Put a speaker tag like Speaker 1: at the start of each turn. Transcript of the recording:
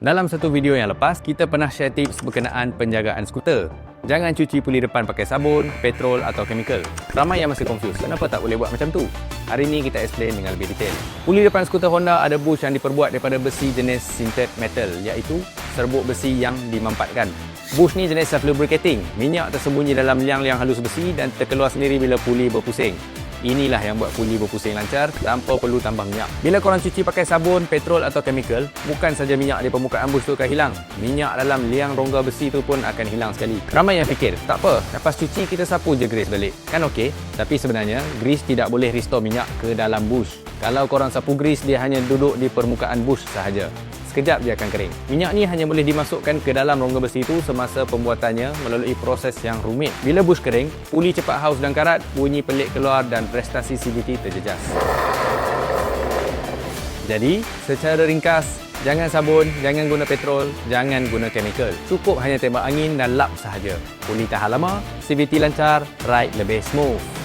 Speaker 1: Dalam satu video yang lepas, kita pernah share tips berkenaan penjagaan skuter. Jangan cuci puli depan pakai sabun, petrol atau chemical. Ramai yang masih confused, kenapa tak boleh buat macam tu? Hari ini kita explain dengan lebih detail. Puli depan skuter Honda ada bush yang diperbuat daripada besi jenis sintered metal, iaitu serbuk besi yang dimampatkan. Bush ni jenis self-lubricating. Minyak tersembunyi dalam liang-liang halus besi dan terkeluar sendiri bila puli berpusing. Inilah yang buat puli berpusing lancar tanpa perlu tambah minyak. Bila korang cuci pakai sabun, petrol atau chemical, bukan saja minyak di permukaan bush tu akan hilang. Minyak dalam liang rongga besi tu pun akan hilang sekali. Ramai yang fikir, tak apa, lepas cuci kita sapu je grease balik. Kan okey? Tapi sebenarnya, grease tidak boleh restore minyak ke dalam bush. Kalau korang sapu grease, dia hanya duduk di permukaan bush sahaja. Sekejap dia akan kering. Minyak ni hanya boleh dimasukkan ke dalam rongga besi itu semasa pembuatannya melalui proses yang rumit. Bila bush kering, puli cepat haus dan karat, bunyi pelik keluar dan prestasi CVT terjejas. Jadi, secara ringkas, jangan sabun, jangan guna petrol, jangan guna chemical. Cukup hanya tembak angin dan lap sahaja. Puli tahan lama, CVT lancar, ride lebih smooth.